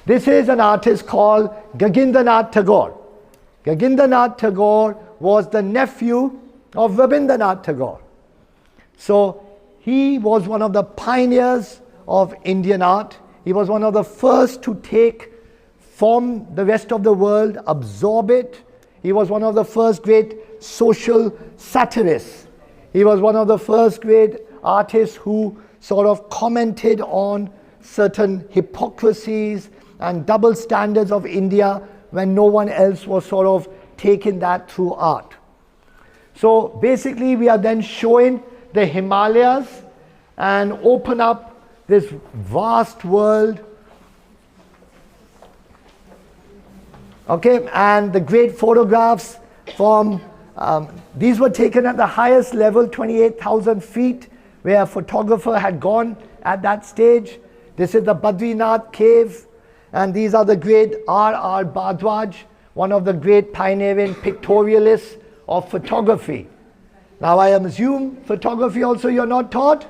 This is an artist called Gagindranath Tagore. Gagindranath Tagore was the nephew of Rabindranath Tagore. So he was one of the pioneers of Indian art. He was one of the first to take from the rest of the world, absorb it. He was one of the first great social satirists. He was one of the first great artists who sort of commented on certain hypocrisies and double standards of India when no one else was sort of taking that through art. So basically we are then showing the Himalayas and open up this vast world. Okay, and the great photographs from, these were taken at the highest level, 28,000 feet, where a photographer had gone at that stage. This is the Badrinath cave, and these are the great R.R. Bhardwaj, one of the great pioneering pictorialists of photography. Now I assume photography also you're not taught?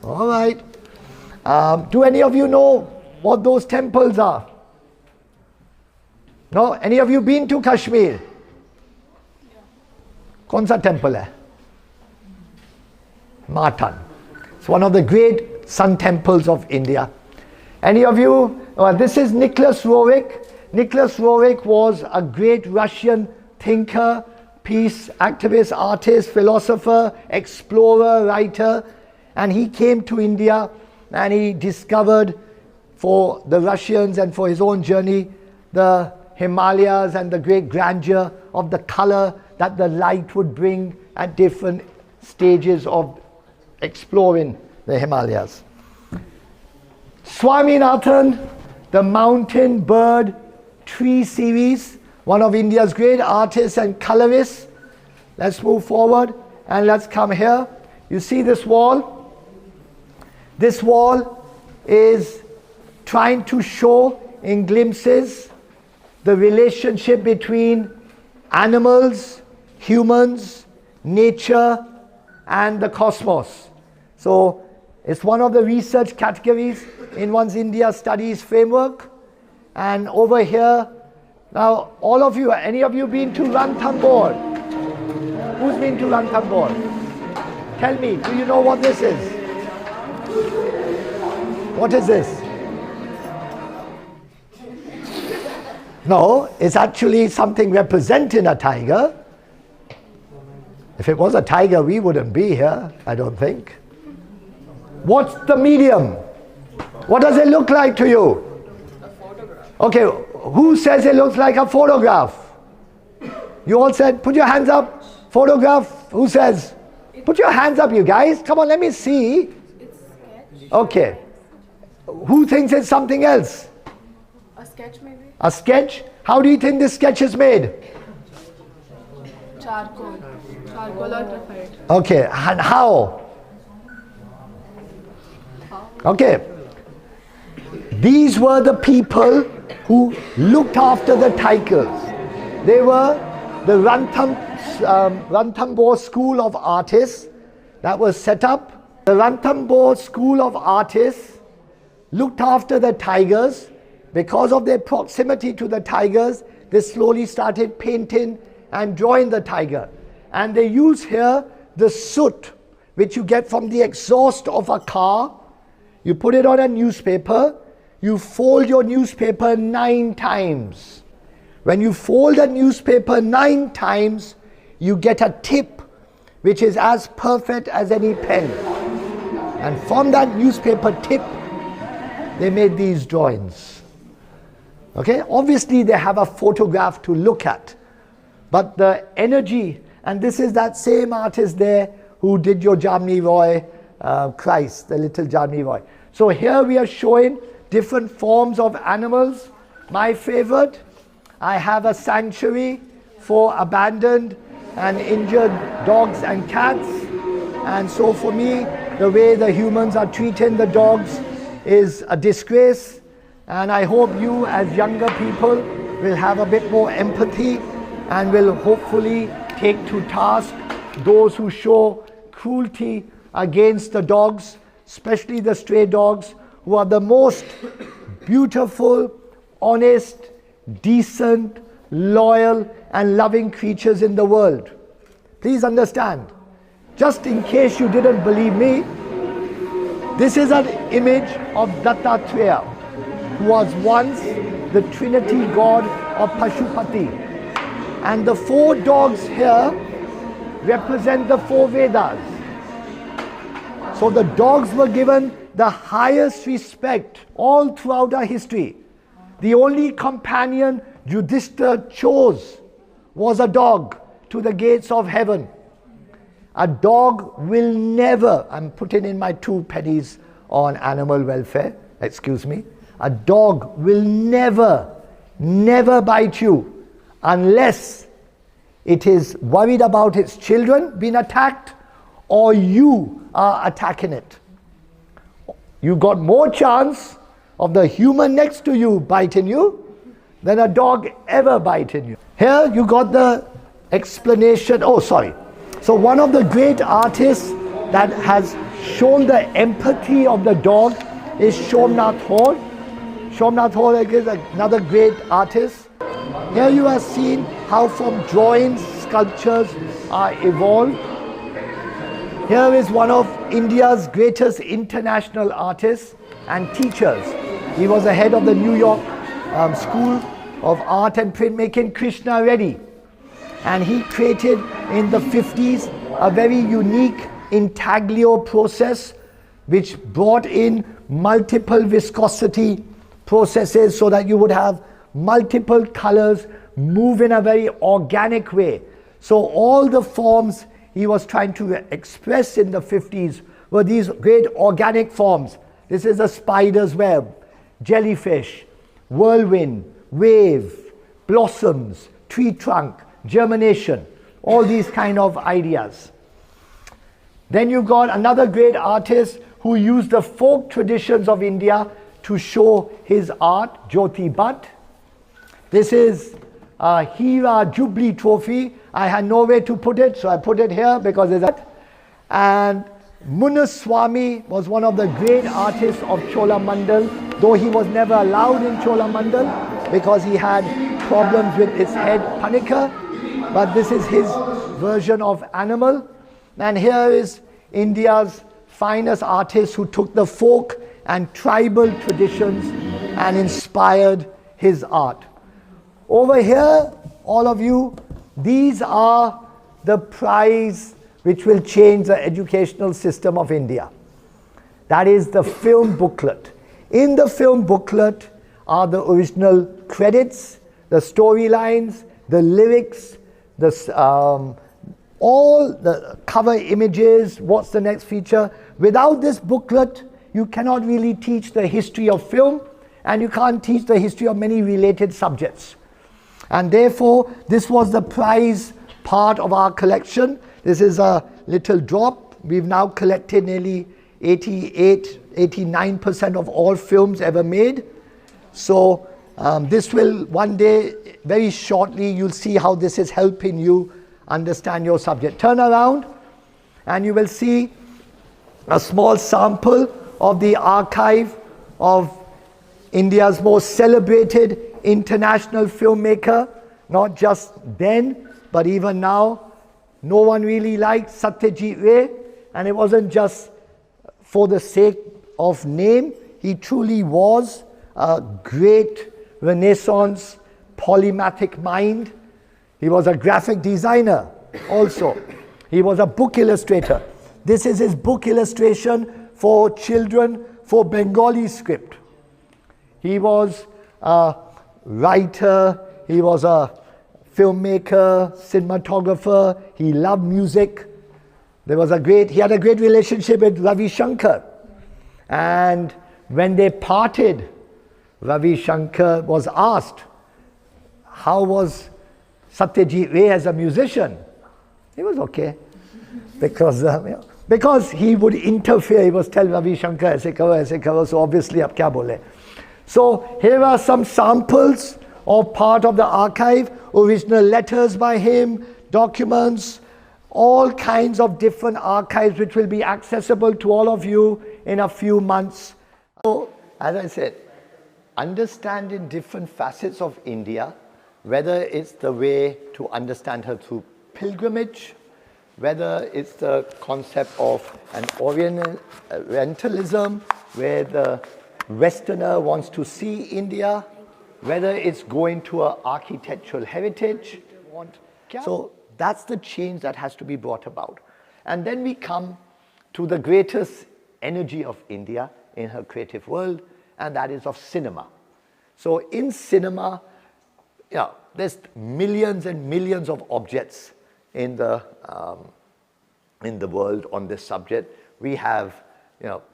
All right. Do any of you know what those temples are? No? Any of you been to Kashmir? Kaun sa temple hai? Matan. It's one of the great sun temples of India. Any of you? This is Nicholas Roerich. Nicholas Roerich was a great Russian thinker, peace activist, artist, philosopher, explorer, writer, and he came to India and he discovered for the Russians and for his own journey the Himalayas and the great grandeur of the color that the light would bring at different stages of exploring the Himalayas. Swaminathan, the mountain bird tree series, one of India's great artists and colorists. Let's move forward and let's come here. You see this wall? This wall is trying to show in glimpses the relationship between animals, humans, nature, and the cosmos. So it's one of the research categories in one's India Studies framework. And over here, now all of you, any of you been to Ranthambore? Who's been to Ranthambore? Tell me, do you know what this is? What is this? No, it's actually something representing a tiger. If it was a tiger, we wouldn't be here, I don't think. What's the medium? What does it look like to you? A photograph. Okay, who says it looks like a photograph? You all said, put your hands up. Photograph, who says? Put your hands up, you guys. Come on, let me see. It's sketch. Okay. Who thinks it's something else? A sketch maybe? A sketch? How do you think this sketch is made? Charcoal. Charcoal or graphite. Okay, and how? Okay. These were the people who looked after the tigers. They were the Ranthambore School of Artists that was set up. The Ranthambore School of Artists looked after the tigers. Because of their proximity to the tigers, they slowly started painting and drawing the tiger. And they use here the soot, which you get from the exhaust of a car. You put it on a newspaper. You fold your newspaper 9 times. When you fold a newspaper 9 times, you get a tip which is as perfect as any pen. And from that newspaper tip, they made these drawings. Okay, obviously they have a photograph to look at, but the energy, and this is that same artist there who did your Jamni Roy Christ, the little Jamni Roy. So here we are showing different forms of animals. My favorite, I have a sanctuary for abandoned and injured dogs and cats. And so for me, the way the humans are treating the dogs is a disgrace. And I hope you as younger people will have a bit more empathy and will hopefully take to task those who show cruelty against the dogs, especially the stray dogs, who are the most beautiful, honest, decent, loyal, and loving creatures in the world. Please understand, just in case you didn't believe me, this is an image of Dattatreya, who was once the Trinity God of Pashupati. And the 4 dogs here represent the 4 Vedas. So the dogs were given the highest respect all throughout our history. The only companion Yudhishthira chose was a dog to the gates of heaven. A dog will never, I'm putting in my 2 pennies on animal welfare, excuse me. A dog will never bite you unless it is worried about its children being attacked or you are attacking it. You got more chance of the human next to you biting you than a dog ever biting you. Here you got the explanation. So one of the great artists that has shown the empathy of the dog is Somnath Hall. Somnath Hall is another great artist. Here you are seeing how from drawings, sculptures are evolved. Here is one of India's greatest international artists and teachers. He was the head of the New York School of Art and Printmaking, Krishna Reddy. And he created in the 50s a very unique intaglio process which brought in multiple viscosity processes so that you would have multiple colors move in a very organic way. So all the forms he was trying to express in the 50s were these great organic forms. This is a spider's web, jellyfish, whirlwind, wave, blossoms, tree trunk, germination, all these kind of ideas. Then you've got another great artist who used the folk traditions of India to show his art, Jyoti Bhatt. This is a Hira Jubilee trophy. I had nowhere to put it, so I put it here because it's that. And Munaswamy was one of the great artists of Cholamandal, though he was never allowed in Cholamandal because he had problems with his head panika. But this is his version of animal. And here is India's finest artist who took the folk and tribal traditions and inspired his art. Over here, all of you, these are the prize which will change the educational system of India. That is the film booklet. In the film booklet are the original credits, the storylines, the lyrics, all the cover images, what's the next feature. Without this booklet, you cannot really teach the history of film, and you can't teach the history of many related subjects. And therefore, this was the prize part of our collection. This is a little drop. We've now collected nearly 89% of all films ever made. So this will one day, very shortly, you'll see how this is helping you understand your subject. Turn around and you will see a small sample of the archive of India's most celebrated international filmmaker, not just then, but even now. No one really liked Satyajit Ray, and it wasn't just for the sake of name. He truly was a great Renaissance polymathic mind. He was a graphic designer also. He was a book illustrator. This is his book illustration for children for Bengali script. He was a writer, he was a filmmaker, cinematographer, he loved music. He had a great relationship with Ravi Shankar. And when they parted, Ravi Shankar was asked, how was Satyajit Ray as a musician? He was okay. Because he would interfere, he was tell Ravi Shankar, aise karo, so obviously, ab kya bole. So here are some samples of part of the archive, original letters by him, documents, all kinds of different archives which will be accessible to all of you in a few months. So, as I said, understanding different facets of India, whether it's the way to understand her through pilgrimage, whether it's the concept of an Orientalism, where the Westerner wants to see India, whether it's going to an architectural heritage. So that's the change that has to be brought about. And then we come to the greatest energy of India in her creative world, and that is of cinema. So in cinema, there's millions and millions of objects in the world on this subject. We have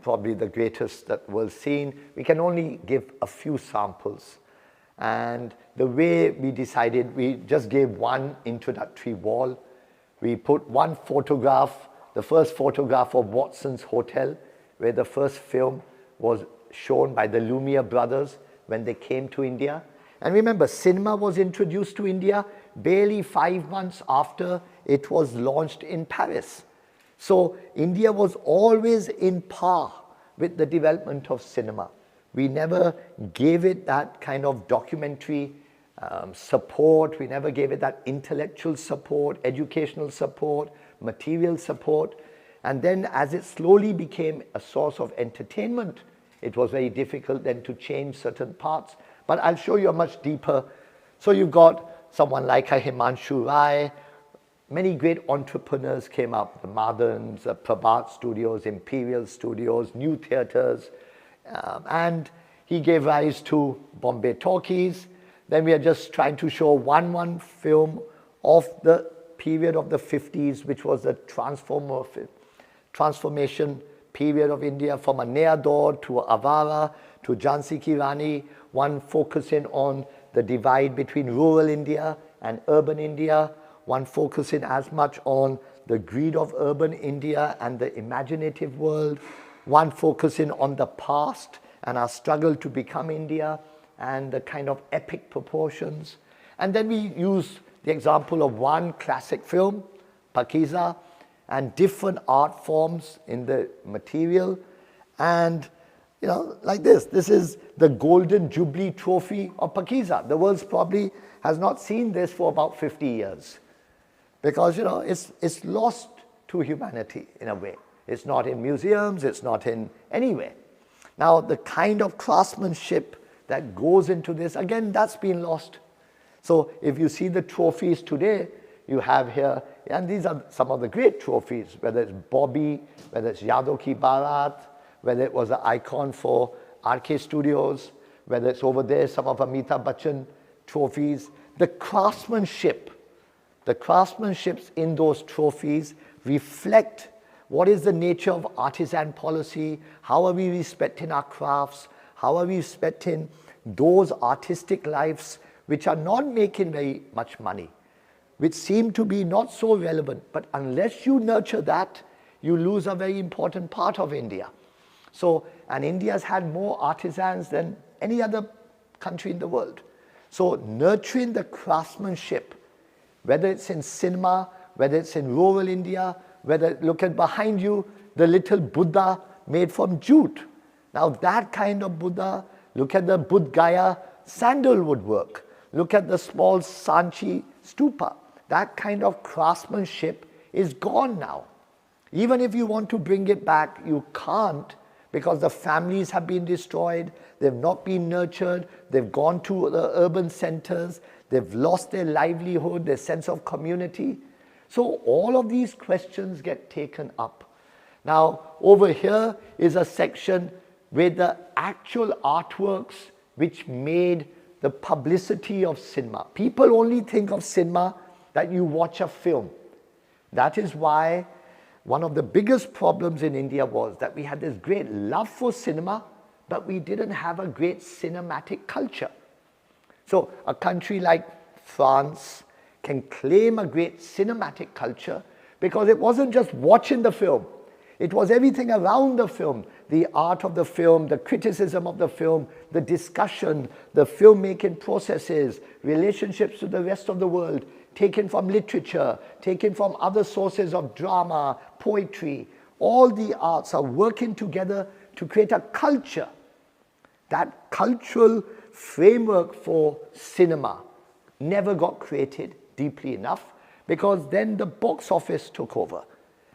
probably the greatest that the world's seen. We can only give a few samples. And the way we decided, we just gave one introductory wall. We put one photograph, the first photograph of Watson's Hotel, where the first film was shown by the Lumiere brothers when they came to India. And remember, cinema was introduced to India barely 5 months after it was launched in Paris. So India was always in par with the development of cinema. We never gave it that kind of documentary support. We never gave it that intellectual support, educational support, material support. And then as it slowly became a source of entertainment, it was very difficult then to change certain parts. But I'll show you a much deeper. So you've got someone like a Himanshu Rai. Many great entrepreneurs came up, the Madans, Prabhat Studios, Imperial Studios, New Theatres, and he gave rise to Bombay Talkies. Then we are just trying to show one film of the period of the 50s, which was the transformation period of India from a Neador to Avara to Jhansi Ki Rani, one focusing on the divide between rural India and urban India, one focusing as much on the greed of urban India and the imaginative world, one focusing on the past and our struggle to become India and the kind of epic proportions. And then we use the example of one classic film, Pakiza, and different art forms in the material. And like this is the Golden Jubilee Trophy of Pakiza. The world probably has not seen this for about 50 years. Because, it's lost to humanity in a way. It's not in museums, it's not in anywhere. Now, the kind of craftsmanship that goes into this, again, that's been lost. So if you see the trophies today, you have here, and these are some of the great trophies, whether it's Bobby, whether it's Yado Ki Barat, whether it was an icon for RK Studios, whether it's over there, some of Amitabh Bachchan trophies. The craftsmanships in those trophies reflect what is the nature of artisan policy, how are we respecting our crafts, how are we respecting those artistic lives which are not making very much money, which seem to be not so relevant. But unless you nurture that, you lose a very important part of India. So, and India's had more artisans than any other country in the world. So nurturing the craftsmanship, whether it's in cinema, whether it's in rural India, whether, look at behind you, the little Buddha made from jute. Now that kind of Buddha, look at the Buddh Gaya sandalwood work. Look at the small Sanchi stupa. That kind of craftsmanship is gone now. Even if you want to bring it back, you can't, because the families have been destroyed, they've not been nurtured, they've gone to the urban centers, they've lost their livelihood, their sense of community. So all of these questions get taken up. Now, over here is a section with the actual artworks which made the publicity of cinema. People only think of cinema that you watch a film. That is why one of the biggest problems in India was that we had this great love for cinema, but we didn't have a great cinematic culture. So a country like France can claim a great cinematic culture because it wasn't just watching the film. It was everything around the film, the art of the film, the criticism of the film, the discussion, the filmmaking processes, relationships to the rest of the world, taken from literature, taken from other sources of drama, poetry. All the arts are working together to create a culture. that cultural framework for cinema never got created deeply enough, because then the box office took over.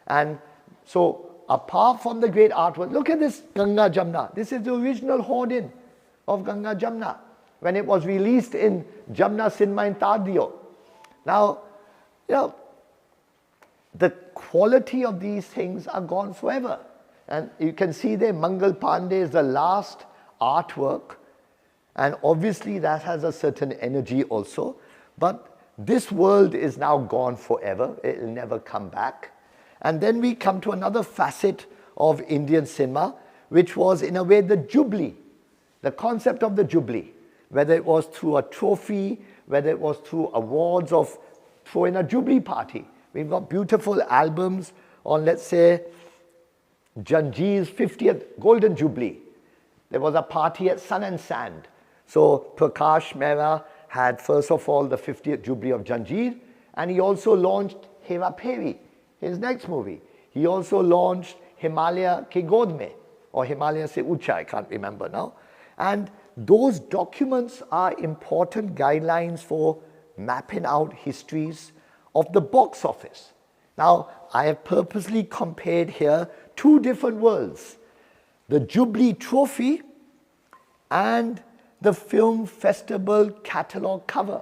And so apart from the great artwork, look at this Ganga Jamna. This is the original hoarding of Ganga Jamna when it was released in Jamna Cinema in Tardio. Now, the quality of these things are gone forever. And you can see there, Mangal Pandey is the last artwork, and obviously that has a certain energy also. But this world is now gone forever. It will never come back. And then we come to another facet of Indian cinema, which was in a way the Jubilee, the concept of the Jubilee, whether it was through a trophy, whether it was through awards of throwing a Jubilee party. We've got beautiful albums on, let's say, Janjeer's 50th Golden Jubilee. There was a party at Sun and Sand. So Prakash Mehra had first of all the 50th Jubilee of Janjeer, and he also launched Hera Pheri, his next movie. He also launched Himalaya Ke God Mein, or Himalaya Se Ucha, I can't remember now. And those documents are important guidelines for mapping out histories of the box office. Now, I have purposely compared here two different worlds, the Jubilee Trophy and the film festival catalogue cover,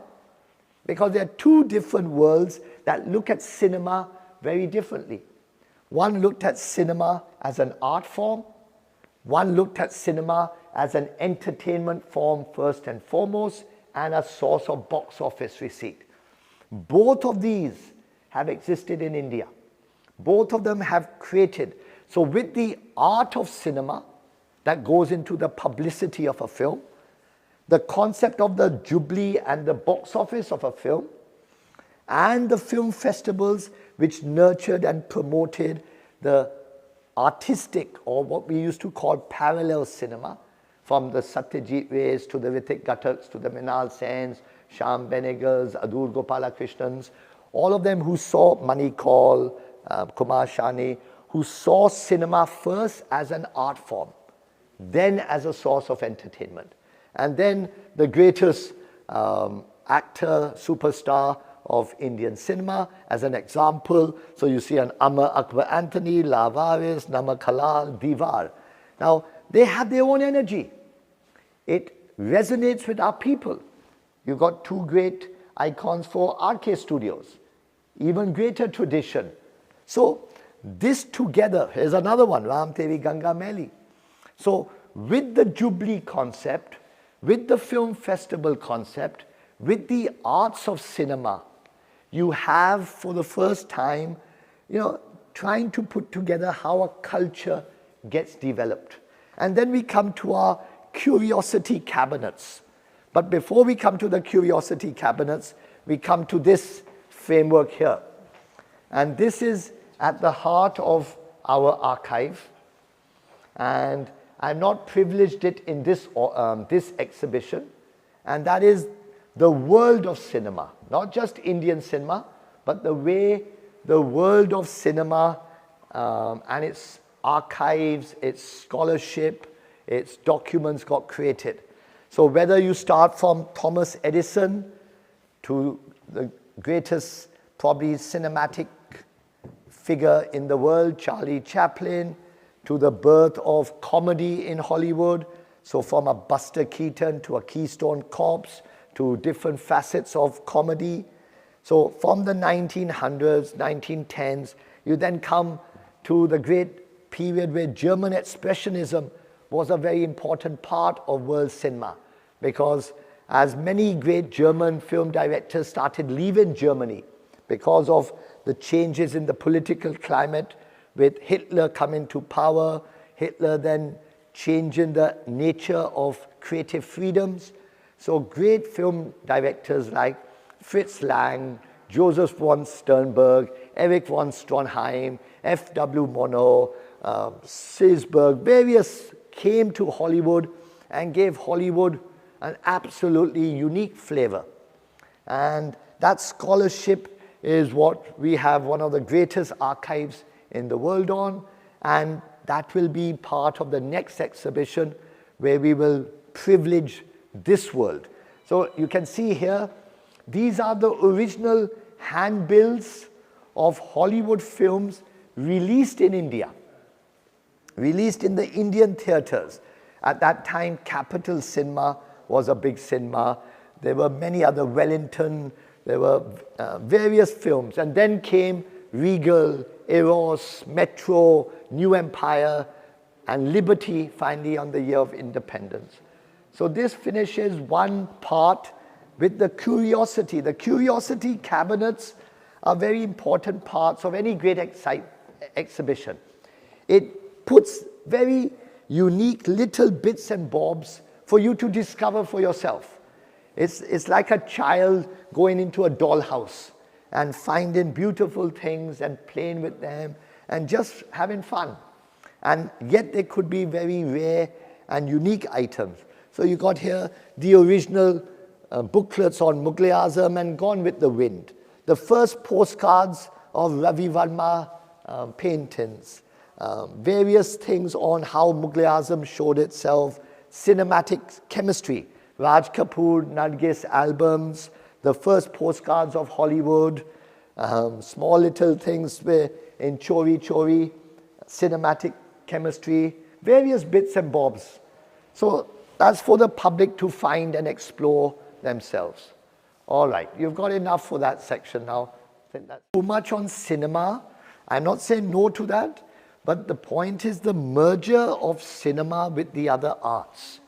because there are two different worlds that look at cinema very differently. One looked at cinema as an art form, one looked at cinema as an entertainment form first and foremost, and a source of box office receipt. Both of these have existed in India. Both of them have created. So with the art of cinema that goes into the publicity of a film, the concept of the Jubilee and the box office of a film, and the film festivals which nurtured and promoted the artistic, or what we used to call parallel cinema, from the Satyajit Rays to the Ritik Ghataks to the Minal Sens, Shyam Benegals, Adur Gopalakrishnans, all of them who saw Mani Kaul, Kumar Shani, who saw cinema first as an art form, then as a source of entertainment. And then the greatest actor, superstar of Indian cinema as an example. So you see an Amar Akbar Anthony, Lavaris, Namak Halal, Diwar. Now, they have their own energy. It resonates with our people. You've got two great icons for RK Studios, even greater tradition. So this together, here's another one, Ram Tevi Ganga Meli. So with the Jubilee concept, with the film festival concept, with the arts of cinema, you have for the first time, trying to put together how a culture gets developed. And then we come to our curiosity cabinets. But before we come to the curiosity cabinets, we come to this framework here. And this is at the heart of our archive. And I've not privileged it in this exhibition. And that is the world of cinema. Not just Indian cinema, but the way the world of cinema and its archives, its scholarship, its documents got created. So whether you start from Thomas Edison to the greatest probably cinematic figure in the world, Charlie Chaplin, to the birth of comedy in Hollywood, so from a Buster Keaton to a Keystone Cops to different facets of comedy. So from the 1900s, 1910s, you then come to the great period where German Expressionism was a very important part of world cinema, because as many great German film directors started leaving Germany because of the changes in the political climate, with Hitler coming to power, Hitler then changing the nature of creative freedoms. So great film directors like Fritz Lang, Joseph von Sternberg, Erich von Stroheim, F.W. Monod, Seisberg, various came to Hollywood and gave Hollywood an absolutely unique flavor. And that scholarship is what we have one of the greatest archives in the world on, and that will be part of the next exhibition, where we will privilege this world. So you can see here, these are the original handbills of Hollywood films released in India, released in the Indian theaters. At that time, Capital Cinema was a big cinema. There were many other, Wellington, there were various films. And then came Regal, Eros, Metro, New Empire, and Liberty finally on the year of independence. So this finishes one part with the curiosity. The curiosity cabinets are very important parts of any great exhibition. It puts very unique little bits and bobs for you to discover for yourself. It's like a child going into a dollhouse and finding beautiful things and playing with them and just having fun. And yet they could be very rare and unique items. So you got here the original booklets on Mughal-e-Azam and Gone with the Wind. The first postcards of Ravi Varma paintings. Various things on how Mughal-e-Azam showed itself. Cinematic chemistry. Raj Kapoor, Nargis albums. The first postcards of Hollywood. Small little things in Chori Chori. Cinematic chemistry. Various bits and bobs. So that's for the public to find and explore themselves. All right, you've got enough for that section now. I think that's too much on cinema. I'm not saying no to that, but the point is the merger of cinema with the other arts.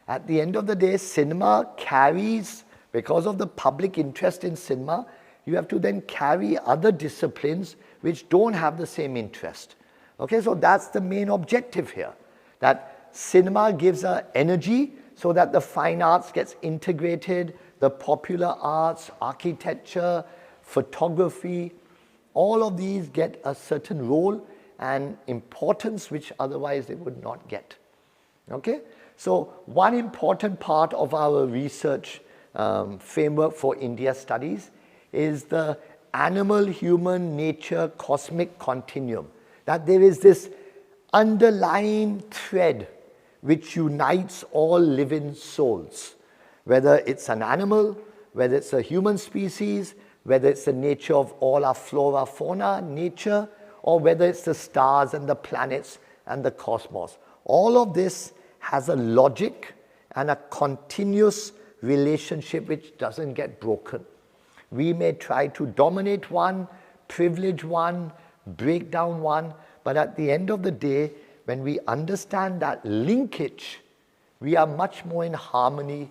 At the end of the day, cinema carries, because of the public interest in cinema, you have to then carry other disciplines which don't have the same interest. Okay, so that's the main objective here, that cinema gives energy so that the fine arts gets integrated, the popular arts, architecture, photography, all of these get a certain role and importance which otherwise they would not get. Okay, so one important part of our research framework for India studies is the animal-human nature cosmic continuum, that there is this underlying thread which unites all living souls, whether it's an animal, whether it's a human species, whether it's the nature of all our flora, fauna, nature, or whether it's the stars and the planets and the cosmos. All of this has a logic and a continuous relationship which doesn't get broken. We may try to dominate one, privilege one, break down one, but at the end of the day, when we understand that linkage, we are much more in harmony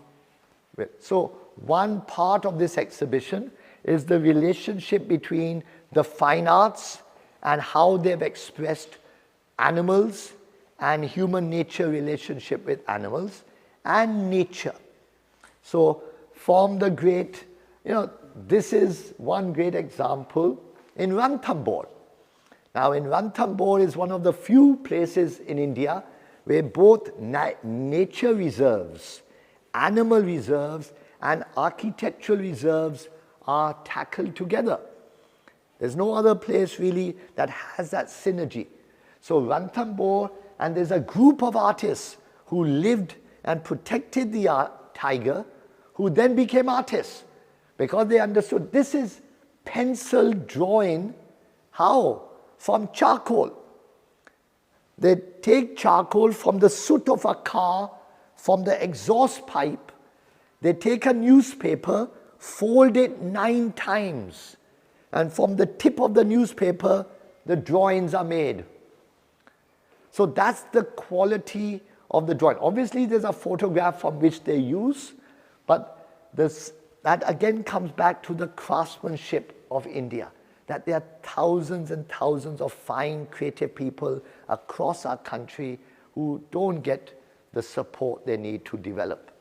with. So one part of this exhibition is the relationship between the fine arts and how they've expressed animals and human nature relationship with animals and nature. So from the great, this is one great example in Ranthambore. Now in Ranthambore is one of the few places in India where both nature reserves, animal reserves and architectural reserves are tackled together. There's no other place really that has that synergy. So Ranthambore, and there's a group of artists who lived and protected the tiger, who then became artists because they understood this is pencil drawing. How? From charcoal. They take charcoal from the soot of a car, from the exhaust pipe. They take a newspaper, fold it 9 times, and from the tip of the newspaper, the drawings are made. So that's the quality of the drawing. Obviously, there's a photograph from which they use, but that again comes back to the craftsmanship of India, that there are thousands and thousands of fine, creative people across our country who don't get the support they need to develop.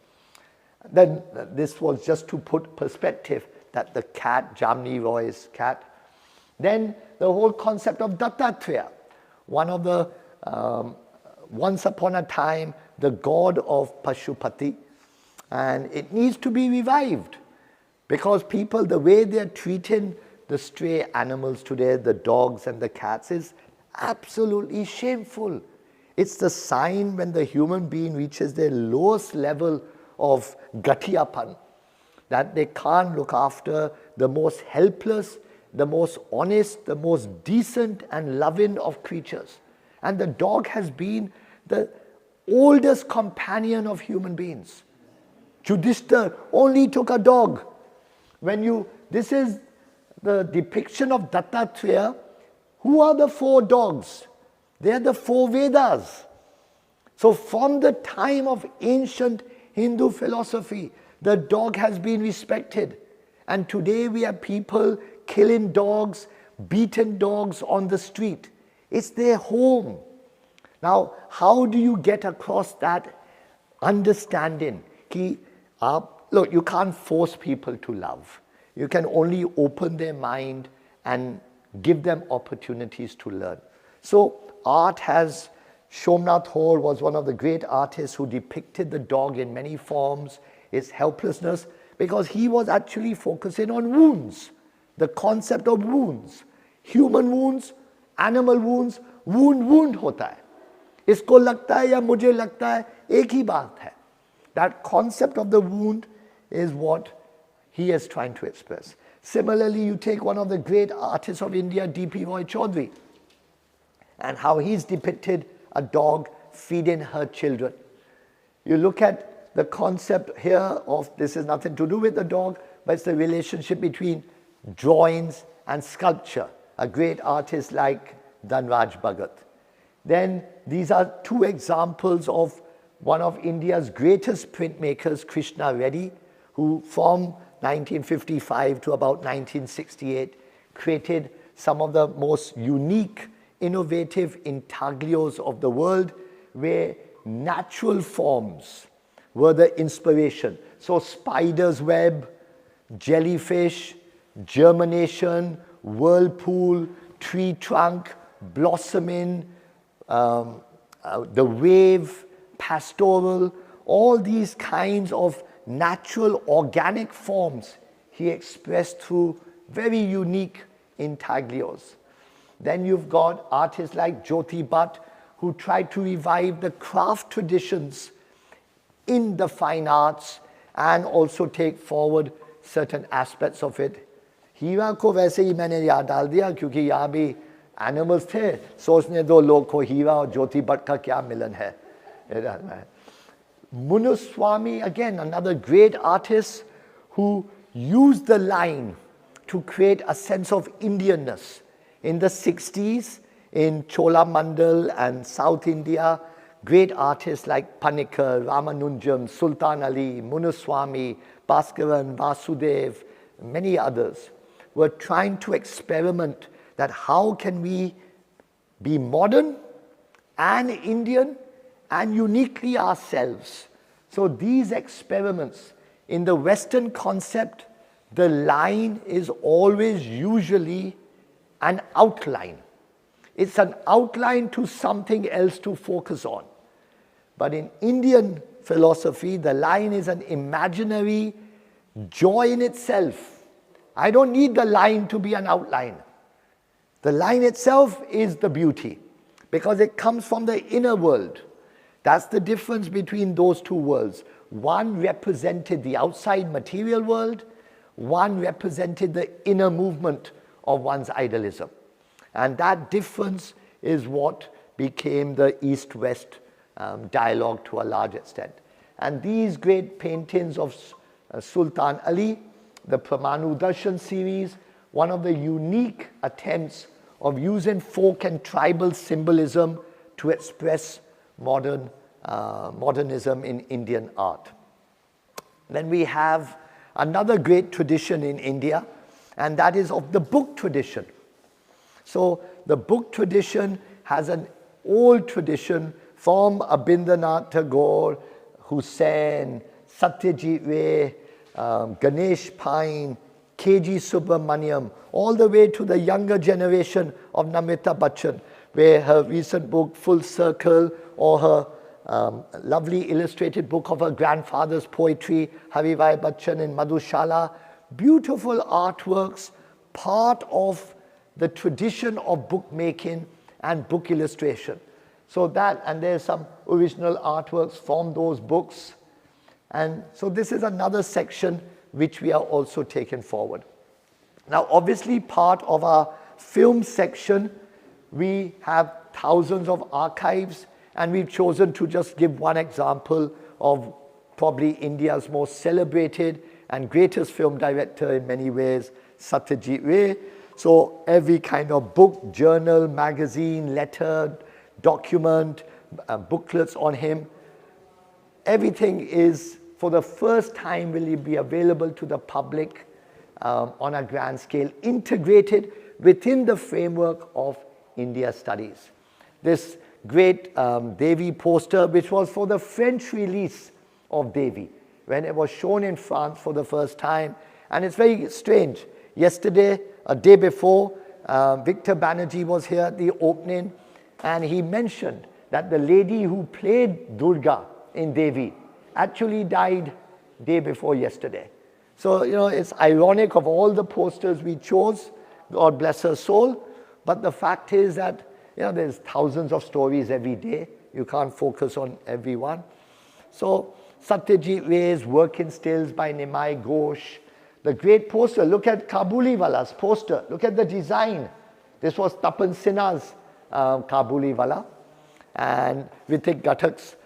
Then this was just to put perspective that the cat, Jamni Roy's cat. Then the whole concept of Dattatreya, one of the, once upon a time, the god of Pashupati, and it needs to be revived because people, the way they're treating the stray animals today, the dogs and the cats, is absolutely shameful. It's the sign when the human being reaches their lowest level of gatiyapan, that they can't look after the most helpless, the most honest, the most decent and loving of creatures. And the dog has been the oldest companion of human beings. Yudhishthira only took a dog. This is the depiction of Dattatreya. Who are the 4 dogs? They are the 4 Vedas. So from the time of ancient Hindu philosophy, the dog has been respected. And today we have people killing dogs, beaten dogs on the street. It's their home. Now, how do you get across that understanding? Look, you can't force people to love. You can only open their mind and give them opportunities to learn. So art has, Somnath Hall was one of the great artists who depicted the dog in many forms, its helplessness, because he was actually focusing on wounds, the concept of wounds. Human wounds, animal wounds, wound होता है. इसको लगता है या मुझे लगता है, एक ही बात है. That concept of the wound is what he is trying to express. Similarly, you take one of the great artists of India, D.P. Roy Chaudhary, and how he's depicted a dog feeding her children. You look at the concept here of, this is nothing to do with the dog, but it's the relationship between drawings and sculpture. A great artist like Dhanraj Bhagat. Then these are 2 examples of one of India's greatest printmakers, Krishna Reddy, who from 1955 to about 1968 created some of the most unique, innovative intaglios of the world, where natural forms were the inspiration. So spider's web, jellyfish, germination, whirlpool, tree trunk, blossoming, the wave, pastoral, all these kinds of natural organic forms he expressed through very unique intaglios. Then you've got artists like Jyoti Bhatt, who tried to revive the craft traditions in the fine arts and also take forward certain aspects of it. हीरा को वैसे ही मैंने याद डाल दिया क्योंकि यहाँ भी animals थे, सोचने दो लोग को हीरा और ज्योति भट्ट का क्या मिलन है. Munuswami, again another great artist who used the line to create a sense of Indianness. In the 60s, in Cholamandal and South India, great artists like Panikkar, Ramanujam, Sultan Ali, Munuswami, Bhaskaran, Vasudev, many others were trying to experiment that how can we be modern and Indian and uniquely ourselves. So these experiments, in the Western concept, the line is always usually an outline. It's an outline to something else to focus on. But in Indian philosophy, the line is an imaginary joy in itself. I don't need the line to be an outline. The line itself is the beauty because it comes from the inner world. That's the difference between those 2 worlds. One represented the outside material world, one represented the inner movement of one's idealism. And that difference is what became the East-West dialogue to a large extent. And these great paintings of Sultan Ali, the Pramanu Darshan series, one of the unique attempts of using folk and tribal symbolism to express modernism in Indian art. Then we have another great tradition in India, and that is of the book tradition. So the book tradition has an old tradition from Abindranath Tagore, Hussain, Satyajit Ray, Ganesh Pine, K.G. Subramaniam, all the way to the younger generation of Namrata Bachchan, where her recent book, Full Circle, or her lovely illustrated book of her grandfather's poetry, Haribhai Bachchan in Madhushala, beautiful artworks, part of the tradition of bookmaking and book illustration. So that, and there's some original artworks from those books. And so this is another section which we are also taking forward. Now, obviously, part of our film section, we have thousands of archives, and we've chosen to just give one example of probably India's most celebrated and greatest film director in many ways, Satyajit Ray. So every kind of book, journal, magazine, letter, document, booklets on him, everything is, for the first time, will be available to the public on a grand scale, integrated within the framework of India studies. This great Devi poster, which was for the French release of Devi, when it was shown in France for the first time. And it's very strange. Yesterday, a day before, Victor Banerjee was here at the opening, and he mentioned that the lady who played Durga in Devi actually died day before yesterday. So, it's ironic of all the posters we chose, God bless her soul, but the fact is that, there's thousands of stories every day. You can't focus on every one. So, Satyajit Ray's Working Stills by Nimai Ghosh, the great poster. Look at Kabuliwala's poster. Look at the design. This was Tapan Sinha's Kabuliwala and Ritik Ghatak's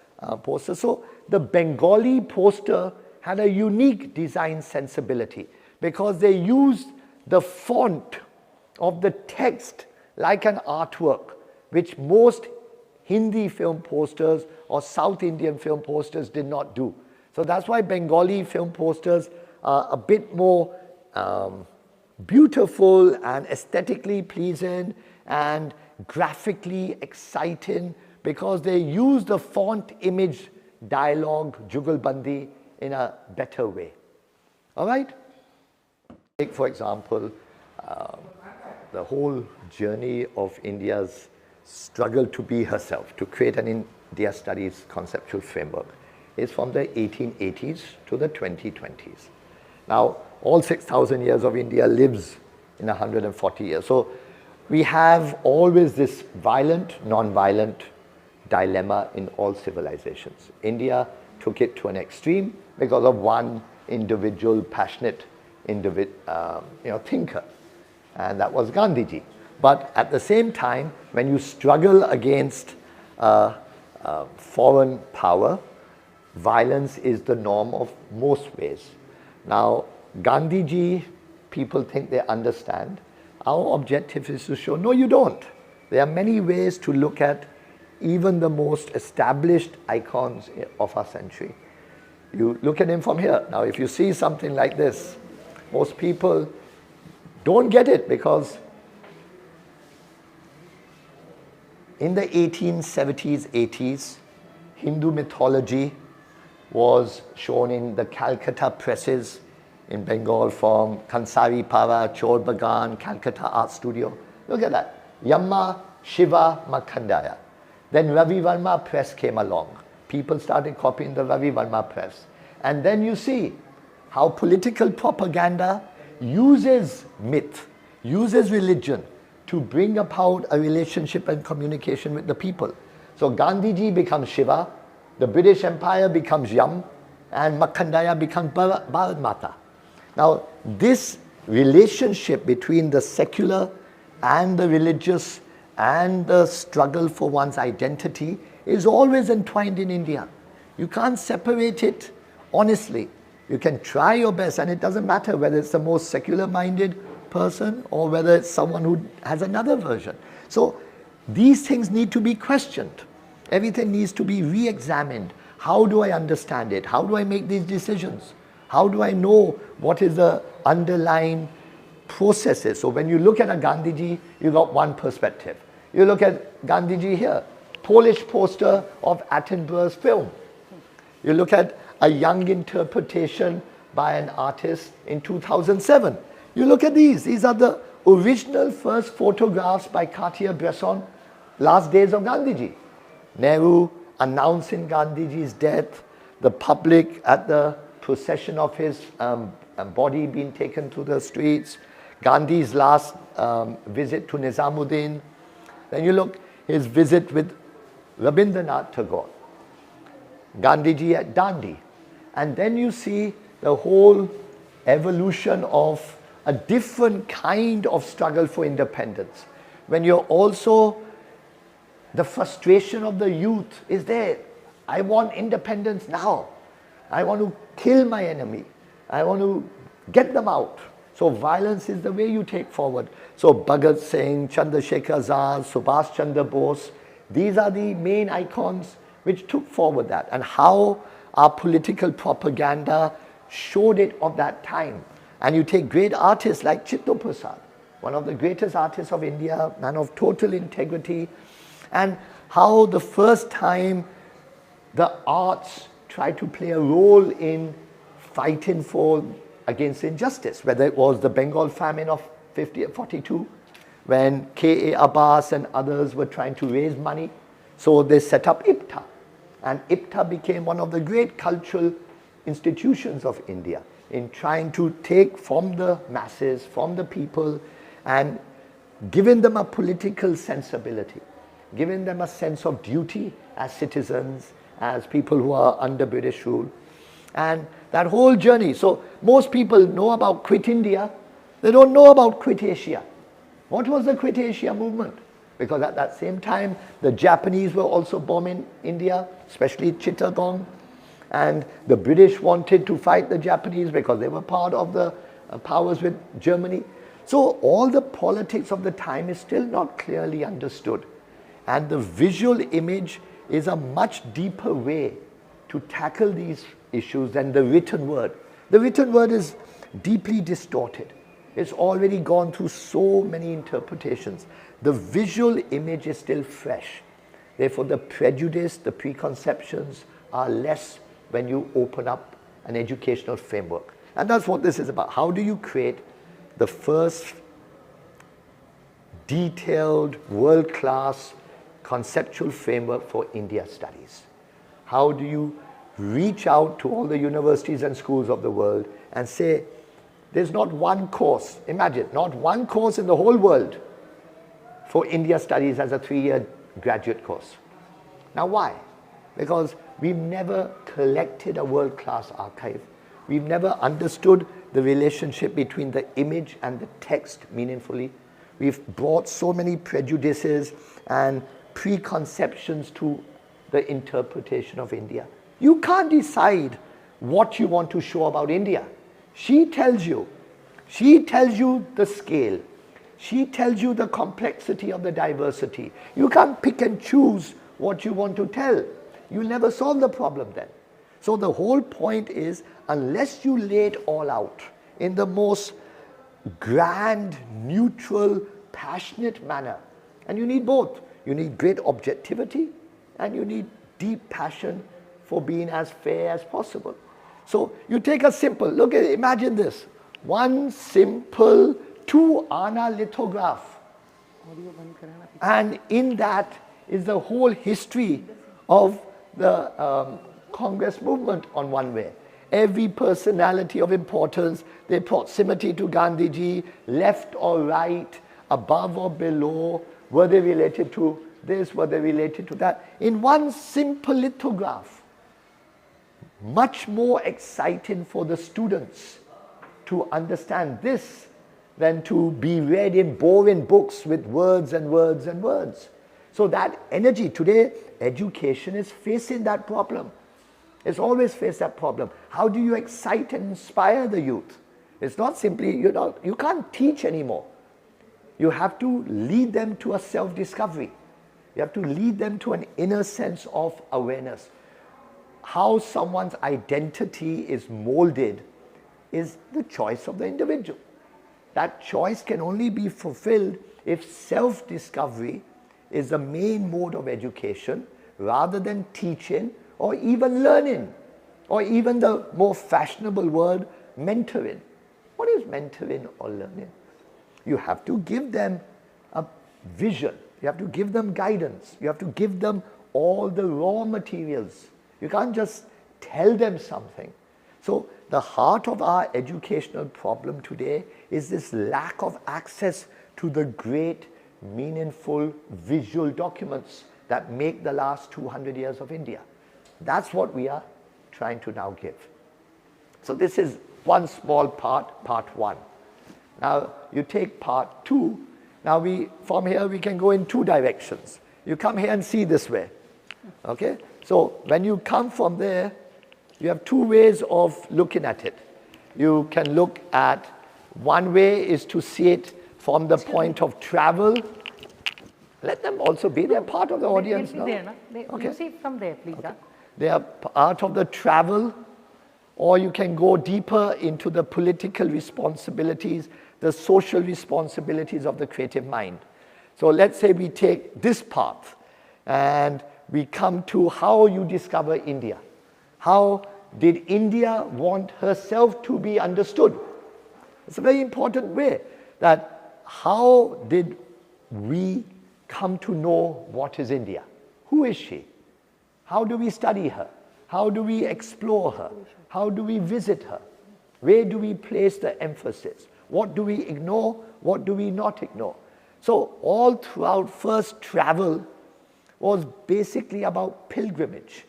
poster. So the Bengali poster had a unique design sensibility because they used the font of the text like an artwork, which most Hindi film posters or South Indian film posters did not do. So that's why Bengali film posters are a bit more beautiful and aesthetically pleasing and graphically exciting, because they use the font, image, dialogue, jugalbandi in a better way. All right? Take, for example, the whole journey of India's struggle to be herself, to create an India Studies conceptual framework, is from the 1880s to the 2020s. Now, all 6,000 years of India lives in 140 years. So we have always this violent, non-violent dilemma in all civilizations. India took it to an extreme because of one individual, passionate thinker, and that was Gandhiji. But at the same time, when you struggle against foreign power, violence is the norm of most ways. Now, Gandhiji, people think they understand. Our objective is to show, no, you don't. There are many ways to look at even the most established icons of our century. You look at him from here. Now, if you see something like this, most people don't get it, because in the 1870s, 80s, Hindu mythology was shown in the Calcutta presses in Bengal from Kansari Para, Chor Bagan, Calcutta Art Studio. Look at that. Yamma, Shiva, Makhandaya. Then Ravi Varma press came along. People started copying the Ravi Varma press. And then you see how political propaganda uses myth, uses religion to bring about a relationship and communication with the people. So Gandhiji becomes Shiva, the British Empire becomes Yam, and Makhandaya becomes Bharat Mata. Now, this relationship between the secular and the religious and the struggle for one's identity is always entwined in India. You can't separate it honestly. You can try your best, and it doesn't matter whether it's the most secular-minded person or whether it's someone who has another version. So these things need to be questioned. Everything needs to be re-examined. How do I understand it? How do I make these decisions? How do I know what is the underlying processes? So when you look at a Gandhiji, you got one perspective. You look at Gandhiji here, Polish poster of Attenborough's film. You look at a young interpretation by an artist in 2007. You look at these are the original first photographs by Cartier-Bresson, last days of Gandhiji. Nehru announcing Gandhiji's death, the public at the procession of his body being taken to the streets, Gandhi's last visit to Nizamuddin. Then you look, his visit with Rabindranath Tagore, Gandhiji at Dandi. And then you see the whole evolution of a different kind of struggle for independence. When you're also, the frustration of the youth is there. I want independence now. I want to kill my enemy. I want to get them out. So violence is the way you take forward. So Bhagat Singh, Chandrasekhar Azad, Subhash Chandra Bose, these are the main icons which took forward that, and how our political propaganda showed it of that time. And you take great artists like Chitto Prasad, one of the greatest artists of India, man of total integrity, and how the first time the arts tried to play a role in fighting against injustice, whether it was the Bengal famine of 42, when K.A. Abbas and others were trying to raise money. So they set up IPTA, and IPTA became one of the great cultural institutions of India in trying to take from the masses, from the people, and giving them a political sensibility, giving them a sense of duty as citizens, as people who are under British rule. And that whole journey. So most people know about Quit India. They don't know about Quit Asia. What was the Quit Asia movement? Because at that same time, the Japanese were also bombing India, especially Chittagong. And the British wanted to fight the Japanese because they were part of the powers with Germany. So all the politics of the time is still not clearly understood. And the visual image is a much deeper way to tackle these issues than the written word. The written word is deeply distorted. It's already gone through so many interpretations. The visual image is still fresh. Therefore, the prejudice, the preconceptions are less when you open up an educational framework. And that's what this is about. How do you create the first detailed, world-class conceptual framework for India studies? How do you reach out to all the universities and schools of the world and say, there's not one course, imagine, not one course in the whole world for India studies as a 3-year graduate course. Now why? Because we've never collected a world-class archive. We've never understood the relationship between the image and the text meaningfully. We've brought so many prejudices and preconceptions to the interpretation of India. You can't decide what you want to show about India. She tells you the scale. She tells you the complexity of the diversity. You can't pick and choose what you want to tell. You'll never solve the problem then. So the whole point is, unless you lay it all out in the most grand, neutral, passionate manner, and you need both. You need great objectivity and you need deep passion for being as fair as possible. So you take a simple, look at it, imagine this. One simple 2-ana lithograph. And in that is the whole history of the Congress movement on one way. Every personality of importance, their proximity to Gandhiji, left or right, above or below, were they related to this, were they related to that, in one simple lithograph. Much more exciting for the students to understand this than to be read in boring books with words and words and words. So that energy, today education is facing that problem. It's always faced that problem. How do you excite and inspire the youth? It's not simply, you can't teach anymore. You have to lead them to a self-discovery. You have to lead them to an inner sense of awareness. How someone's identity is molded is the choice of the individual. That choice can only be fulfilled if self-discovery is the main mode of education rather than teaching or even learning, or even the more fashionable word, mentoring. What is mentoring or learning? You have to give them a vision. You have to give them guidance. You have to give them all the raw materials. You can't just tell them something. So the heart of our educational problem today is this lack of access to the great, meaningful visual documents that make the last 200 years of India. That's what we are trying to now give. So this is one small part, part one. Now you take part two. Now from here we can go in two directions. You come here and see this way. Okay? So when you come from there, you have two ways of looking at it. You can look at, one way is to see it from the point of travel. Let them also be, they're part of the audience now. Okay. You see from there, please. Okay. They are part of the travel, or you can go deeper into the political responsibilities, the social responsibilities of the creative mind. So let's say we take this path and we come to how you discover India. How did India want herself to be understood? It's a very important way, that how did we come to know what is India? Who is she? How do we study her? How do we explore her? How do we visit her? Where do we place the emphasis? What do we ignore? What do we not ignore? So all throughout first travel was basically about pilgrimage.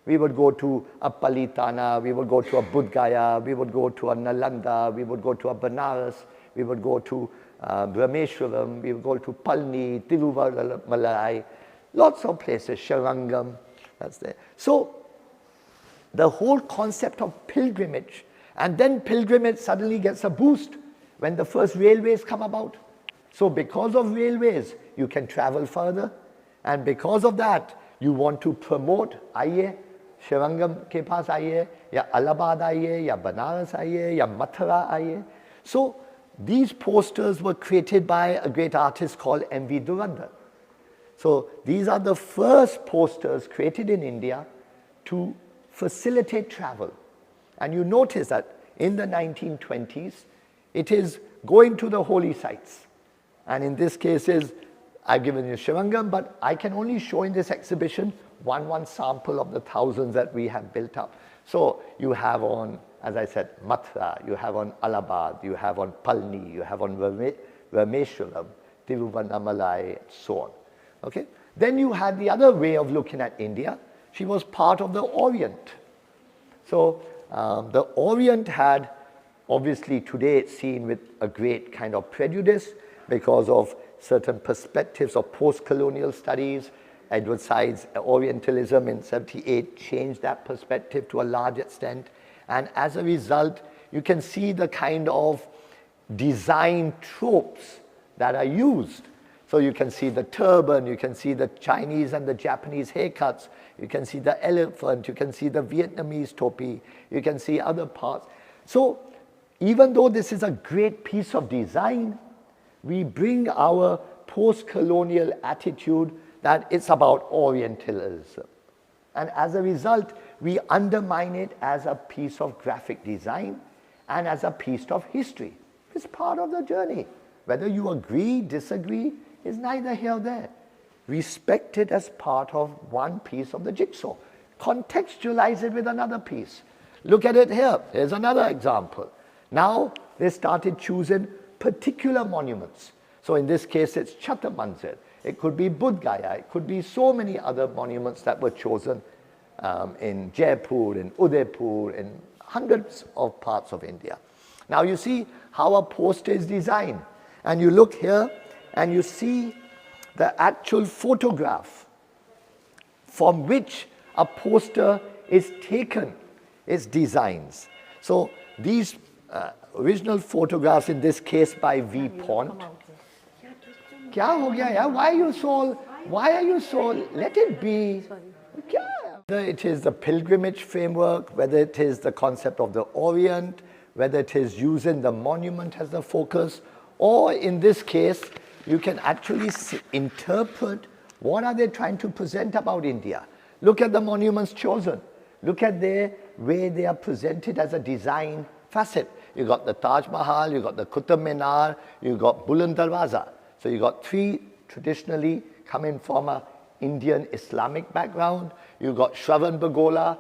We would go to a Palitana, we would go to a Bodh Gaya, we would go to a Nalanda, we would go to a Banaras, we would go to Brahmeshwaram, we would go to Palni, Tiruvallalai, lots of places, Sharangam, that's there. So the whole concept of pilgrimage, and then pilgrimage suddenly gets a boost when the first railways come about. So because of railways, you can travel further, and because of that, you want to promote, आइए, Sharangam के पास आइए, या Allahabad आइए, या Banaras आइए, या Mathura आइए. So these posters were created by a great artist called M.V. Durandar. So these are the first posters created in India to facilitate travel. And you notice that in the 1920s, it is going to the holy sites. And in this case I've given you Sharangam, but I can only show in this exhibition one sample of the thousands that we have built up. So you have on, as I said, Mathura, you have on Allahabad, you have on Palni, you have on Rameshwaram, Tiruvannamalai, and so on. Okay? Then you had the other way of looking at India. She was part of the Orient. So the Orient had, obviously today it's seen with a great kind of prejudice because of certain perspectives of post-colonial studies. Edward Said's Orientalism in 78 changed that perspective to a large extent. And as a result, you can see the kind of design tropes that are used. So you can see the turban, you can see the Chinese and the Japanese haircuts, you can see the elephant, you can see the Vietnamese topi, you can see other parts. So even though this is a great piece of design, we bring our post-colonial attitude that it's about Orientalism. And as a result, we undermine it as a piece of graphic design and as a piece of history. It's part of the journey. Whether you agree, disagree, is neither here nor there. Respect it as part of one piece of the jigsaw. Contextualize it with another piece. Look at it here. Here's another example. Now they started choosing particular monuments. So in this case, it's Chhatar Manzir. It could be Bodh Gaya. It could be so many other monuments that were chosen in Jaipur, in Udaipur, in hundreds of parts of India. Now you see how a poster is designed. And you look here and you see the actual photograph from which a poster is taken, its designs. So these original photographs, in this case by V. Pont. क्या हो गया यार? Why are you so, let it be. Whether it is the pilgrimage framework, whether it is the concept of the Orient, whether it is using the monument as the focus, or in this case, you can actually interpret what are they trying to present about India. Look at the monuments chosen. Look at the way they are presented as a design facet. You got the Taj Mahal, you got the Qutub Minar, you got Buland Darwaza. So you got three traditionally coming from an Indian Islamic background. You got Shravan Bagola,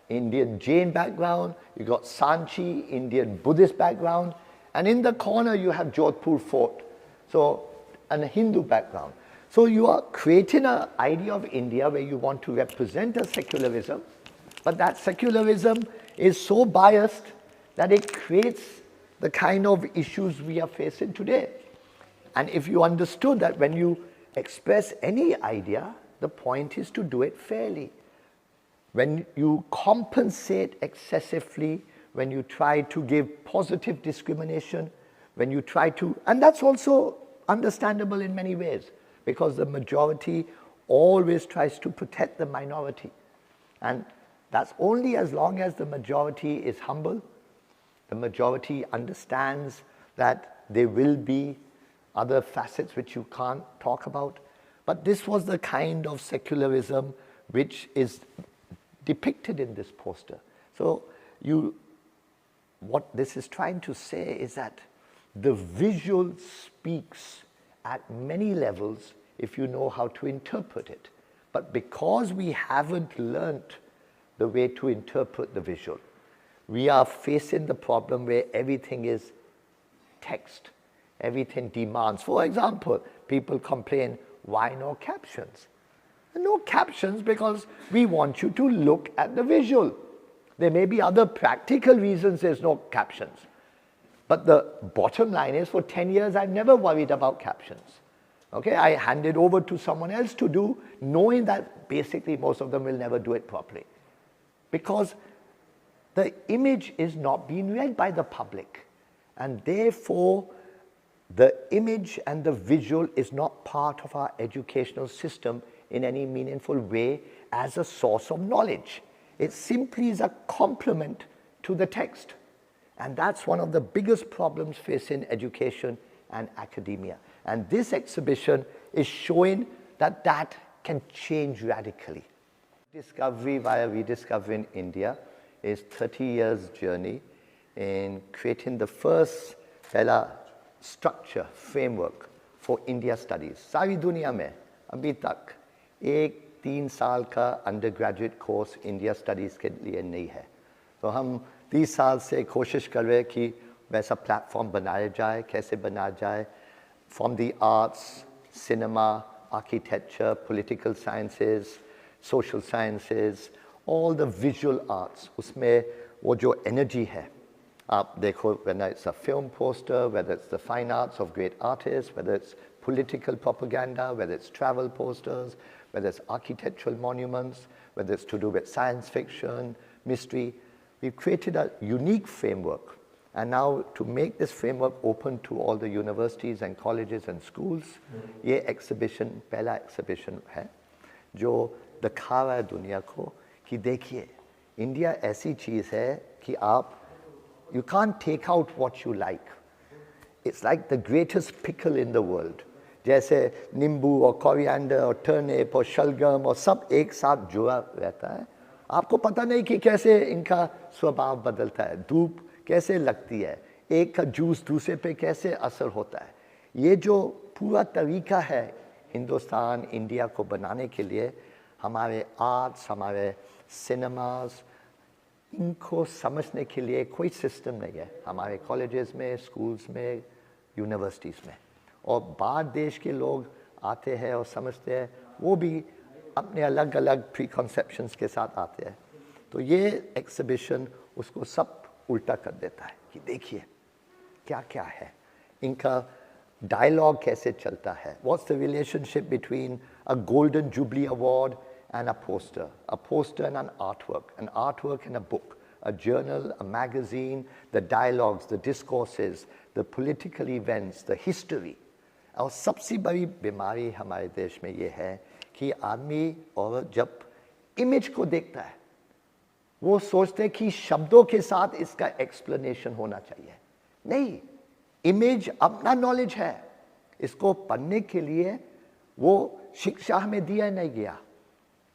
Indian Jain background. You got Sanchi, Indian Buddhist background. And in the corner you have Jodhpur Fort, so a Hindu background. So you are creating an idea of India where you want to represent a secularism, but that secularism is so biased that it creates the kind of issues we are facing today. And if you understood that when you express any idea, the point is to do it fairly. When you compensate excessively, when you try to give positive discrimination, when you try to, and that's also understandable in many ways, because the majority always tries to protect the minority. And that's only as long as the majority is humble, the majority understands that there will be other facets which you can't talk about. But this was the kind of secularism which is depicted in this poster. So what this is trying to say is that the visual speaks at many levels if you know how to interpret it. But because we haven't learnt the way to interpret the visual, we are facing the problem where everything is text, everything demands. For example, people complain, why no captions? No captions because we want you to look at the visual. There may be other practical reasons there's no captions. But the bottom line is, for 10 years, I've never worried about captions. Okay, I handed over to someone else to do, knowing that basically most of them will never do it properly. Because the image is not being read by the public. And therefore, the image and the visual is not part of our educational system in any meaningful way as a source of knowledge. It simply is a complement to the text. And that's one of the biggest problems facing education and academia. And this exhibition is showing that that can change radically. Discovery via Rediscovering India is 30 years journey in creating the first structure, framework for India studies. सारी दुनिया में अभी तक एक 3 साल का undergraduate course India studies के लिए नहीं है. तो हम 30 साल से कोशिश कर रहे हैं कि वैसा प्लेटफॉर्म बनाया जाए, कैसे बनाया जाए, from the arts, cinema, architecture, political sciences, social sciences, all the visual arts, उसमें वो जो energy है, आप देखो, whether it's a film poster, whether it's the fine arts of great artists, whether it's political propaganda, whether it's travel posters, whether it's architectural monuments, whether it's to do with science fiction, mystery, we've created a unique framework. And now to make this framework open to all the universities and colleges and schools, ये exhibition, पहला exhibition है, जो दिखा रहा है दुनिया को कि देखिए, India ऐसी चीज़ है कि आप, you can't take out what you like. It's like the greatest pickle in the world. जैसे नींबू और कोरिएंडर और टर्निप और शलगम और सब एक साथ जुड़ा रहता है. आपको पता नहीं कि कैसे इनका स्वभाव बदलता है, धूप कैसे लगती है, एक का जूस दूसरे पे कैसे असर होता है. ये जो पूरा तरीका है हिंदुस्तान, इंडिया को बनाने के लिए, हमारे आर्ट्स, हमारे सिनेमास, इनको समझने के लिए कोई सिस्टम नहीं है हमारे कॉलेजेस में, स्कूल्स में, यूनिवर्सिटीज़ में. और बाहर देश के लोग आते हैं और समझते हैं, वो भी अपने अलग अलग प्रीकॉन्सेप्शंस के साथ आते हैं. तो ये एग्जिबिशन उसको सब उल्टा कर देता है कि देखिए क्या क्या है, इनका डायलॉग कैसे चलता है. What's the relationship between a golden jubilee award and a poster and an artwork and a book, a journal, a magazine, the dialogues, the discourses, the political events, the history. और सबसे बड़ी बीमारी हमारे देश में ये है कि आदमी और जब इमेज को देखता है, वो सोचते कि शब्दों के साथ इसका एक्सप्लेनेशन होना चाहिए. नहीं, इमेज अपना नॉलेज है, इसको पढ़ने के लिए वो शिक्षा में दिया नहीं गया.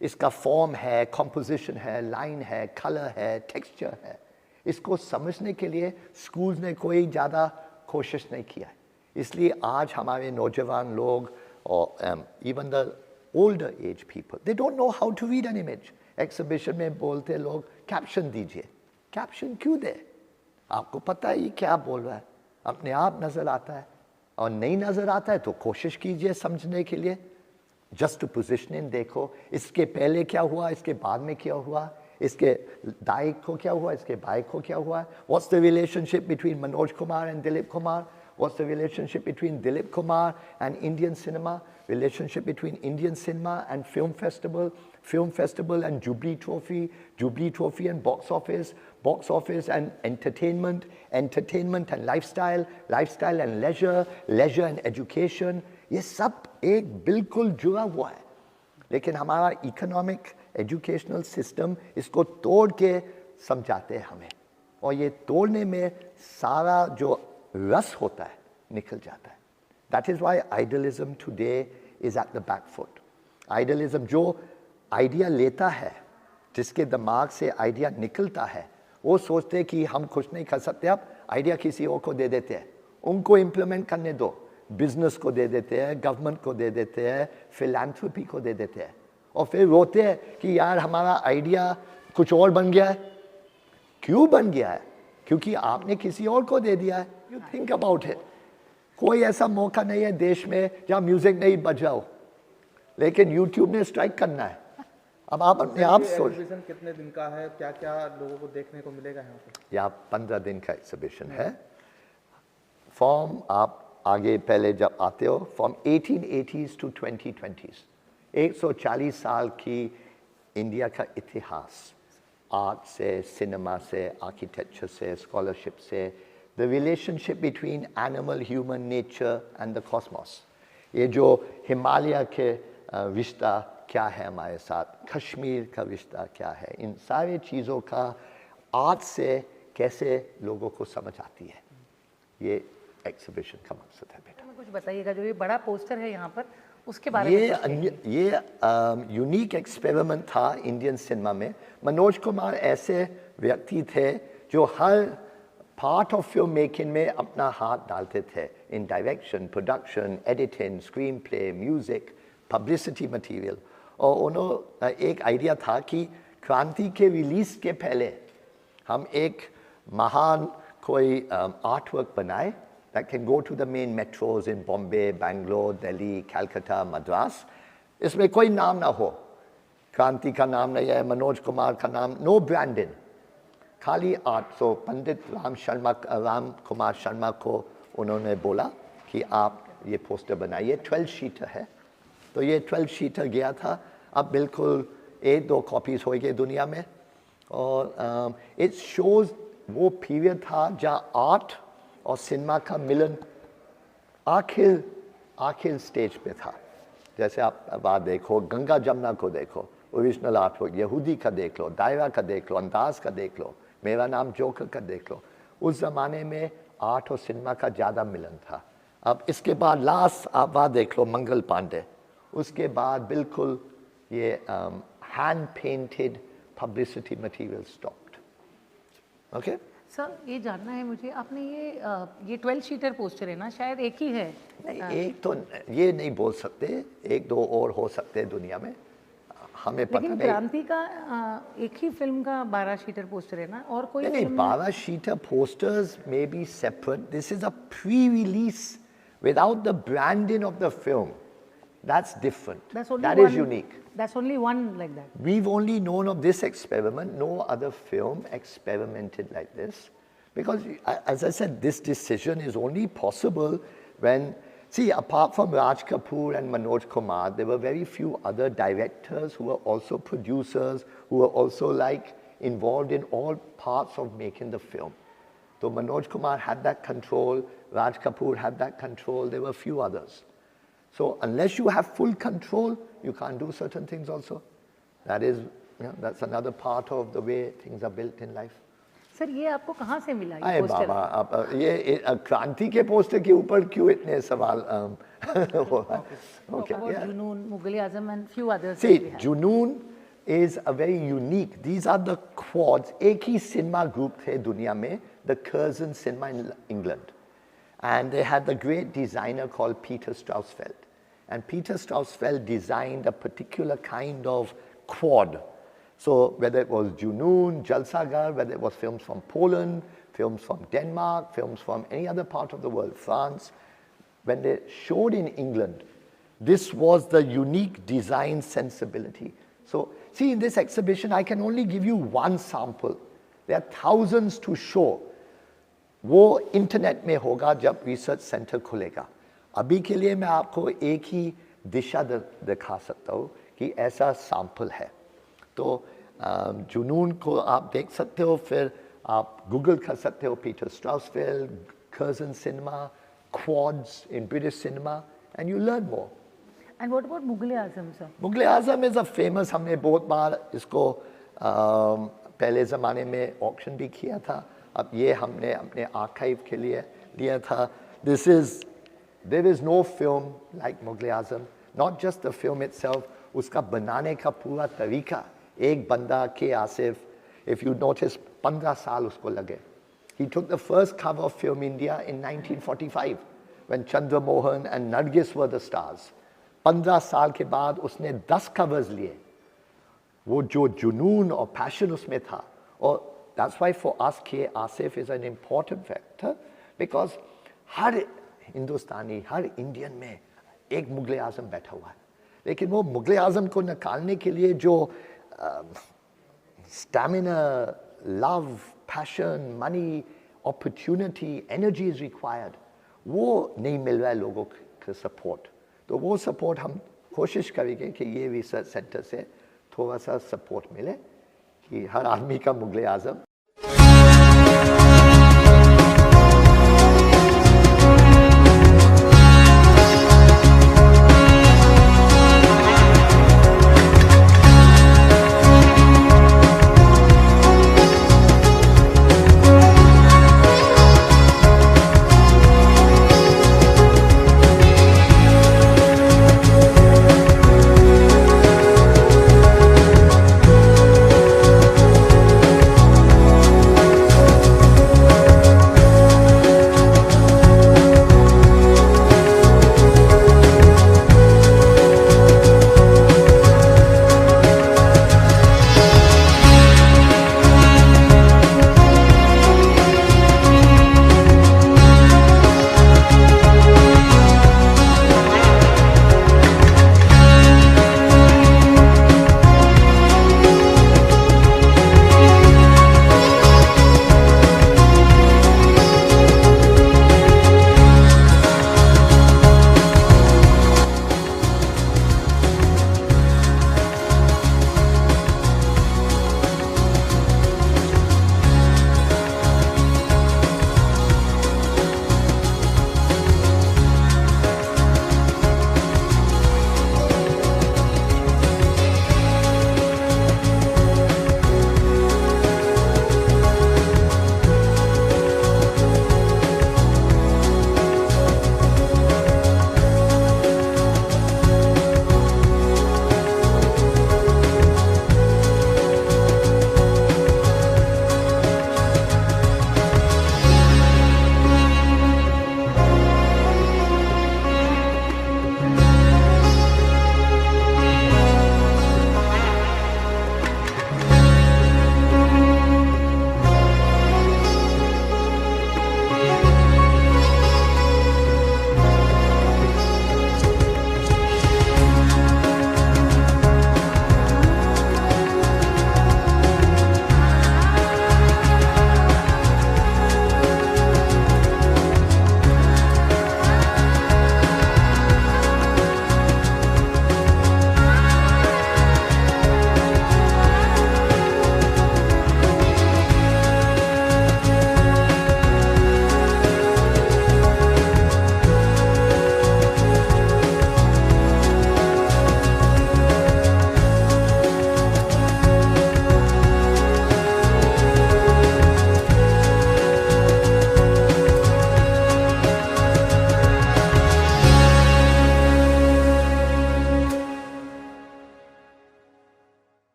इसका फॉर्म है, कंपोजिशन है, लाइन है, कलर है, टेक्सचर है. इसको समझने के लिए स्कूल्स ने कोई ज़्यादा कोशिश नहीं किया. इसलिए आज हमारे नौजवान लोग और even the older age people, they don't know how to read an image. Exhibition में बोलते लोग कैप्शन दीजिए. कैप्शन क्यों दे? आपको पता है ये क्या बोल रहा है, अपने आप नज़र आता है. और नहीं नज़र आता है तो कोशिश कीजिए समझने के लिए. just to position in, देखो इसके पहले क्या हुआ, इसके बाद में क्या हुआ, इसके दाएं को क्या हुआ, इसके बाएं को क्या हुआ. What's the relationship between Manoj Kumar and Dilip Kumar? What's the relationship between Dilip Kumar and Indian cinema? Relationship between Indian cinema and film festival and Jubilee Trophy and box office and entertainment and lifestyle and leisure and education. ये सब एक बिल्कुल जुड़ा हुआ है. लेकिन हमारा economic educational system इसको तोड़ के समझाते हैं हमें, और ये तोड़ने में सारा जो रस होता है निकल जाता है. That is why idealism today is at the back foot. Idealism जो आइडिया लेता है, जिसके दिमाग से आइडिया निकलता है, वो सोचते हैं कि हम कुछ नहीं कर सकते, अब आइडिया किसी और को दे देते हैं, उनको इम्प्लीमेंट करने दो. बिजनेस को दे देते हैं, गवर्नमेंट को दे देते हैं, फिलैंथ्रोपी को दे देते हैं, और फिर रोते हैं कि यार हमारा आइडिया कुछ और बन गया है. क्यों बन गया है? क्योंकि आपने किसी और को दे दिया है. You think about it. कोई ऐसा मौका नहीं है देश में जहाँ म्यूजिक नहीं बज रहा हो, लेकिन यूट्यूब ने स्ट्राइक करना है. अब आप अपने आप सोच, कितने दिन का है, क्या क्या लोगों को देखने को मिलेगा यहाँ पे? यहाँ 15 दिन का एग्जीबिशन है. फॉर्म आप आगे पहले जब आते हो, फ्रॉम 1880s to 2020s, 140 साल की इंडिया का इतिहास, आर्ट से, सिनेमा से, आर्किटेक्चर से, स्कॉलरशिप से, the relationship between animal, human nature and the Cosmos. ये जो हिमालय के रिश्ता क्या है हमारे साथ, कश्मीर का रिश्ता क्या है, इन सारे चीज़ों का आर्ट से कैसे लोगों को समझ आती है, ये एग्जीबिशन का मकसद है. बेटा कुछ बताइएगा, जो ये बड़ा पोस्टर है यहाँ पर, उसके बारे में. ये यूनिक एक्सपेरिमेंट था इंडियन सिनेमा में. मनोज कुमार ऐसे व्यक्ति थे जो हर पार्ट ऑफ फिल्म मेकिंग में अपना हाथ डालते थे, इन direction, production, editing, screen play, music, publicity material. और उन्होंने एक आइडिया था कि क्रांति के रिलीज के पहले हम एक महान कोई आर्ट वर्क बनाए that can go to the main metros in Bombay, Bangalore, Delhi, Calcutta, Madras. इसमें कोई नाम ना हो, क्रांति का नाम नहीं है, मनोज कुमार का नाम, नो ब्रांडिंग, खाली आर्ट. सो पंडित राम कुमार शर्मा को उन्होंने बोला कि आप ये पोस्टर बनाइए. 12 शीटर है, तो ये 12 शीटर गया था. अब बिल्कुल 1-2 कॉपीज हो गए दुनिया में. और इट शोज वो पीरियड था जहाँ आर्ट और सिनेमा का मिलन आखिर स्टेज पे था. जैसे आप बात देखो, गंगा जमुना को देखो, ओरिजिनल आर्ट वर्क, यहूदी का देख लो, दायरा का देख लो, अंदाज का देख लो, मेरा नाम जोकर का देख लो. उस ज़माने में आर्ट और सिनेमा का ज़्यादा मिलन था. अब इसके बाद लास्ट आप बात देख लो, मंगल पांडे. उसके बाद बिल्कुल ये hand painted publicity material stocked. Okay sir, ये जानना है मुझे, आपने ये 12 शीटर पोस्टर है ना, शायद एक ही है? नहीं, एक तो ये नहीं बोल सकते, 1-2 और हो सकते हैं दुनिया में, हमें पता नहीं. लेकिन क्रांति का एक ही फिल्म का 12 शीटर पोस्टर है ना, और कोई नहीं, 12 sheeter posters may be separate. This is a pre release without the branding of the film. That's different. That is unique. That's only one like that. We've only known of this experiment. No other film experimented like this. Because, as I said, this decision is only possible when, see, apart from Raj Kapoor and Manoj Kumar, there were very few other directors who were also producers, who were also like involved in all parts of making the film. So Manoj Kumar had that control, Raj Kapoor had that control, there were few others. So unless you have full control, you can't do certain things also. That is, that's another part of the way things are built in life. Sir, ये आपको कहाँ से मिला ये poster? बाबा, आप ये क्रांति के पोस्टर के ऊपर क्यों इतने सवाल हो रहा है? Okay. Junoon, Mughal-e-Azam and few others. See, Junoon is a very unique. These are the quads. एक ही cinema group थे दुनिया में, the Curzon Cinema in England. And they had the great designer called Peter Straussfeld. And Peter Straussfeld designed a particular kind of quad. So whether it was Junoon, Jalsagar, whether it was films from Poland, films from Denmark, films from any other part of the world, France, when they showed in England, This was the unique design sensibility. So, see, in this exhibition, I can only give you one sample. There are thousands to show. वो internet में होगा जब research centre खुलेगा. अभी के लिए मैं आपको एक ही दिशा दिखा सकता हूँ कि ऐसा सैंपल है. तो जुनून को आप देख सकते हो, फिर आप गूगल कर सकते हो Peter Strausfeld, Curzon cinema, quads in British cinema, and you learn more. And what about Mughal Azam sir? Mughal Azam is a famous, हमने बहुत बार इसको पहले ज़माने में ऑक्शन भी किया था. अब ये हमने अपने आर्काइव के लिए लिया था. There is no film like Mughal Azam. Not just the film itself, उसका बनाने का पूरा तरीका. एक बंदा के आसिफ, if you notice, 15 साल उसको लगे. He took the first cover of Film India in 1945 when Chandra Mohan and Nargis were the stars. 15 साल के बाद उसने 10 covers लिए. वो जो जुनून और पैशन उसमें था. और that's why for us K. Asif is an important factor, because her Hindustani, her Indian में एक मुगल आजम बैठा हुआ है. लेकिन वो मुगल आजम को निकालने के लिए जो stamina, love, passion, money, opportunity, energy is required, वो नहीं मिल रहा है लोगों का सपोर्ट. तो वो सपोर्ट हम कोशिश करेंगे कि ये रिसर्च सेंटर से थोड़ा सा सपोर्ट मिले कि हर आदमी का मुगल आजम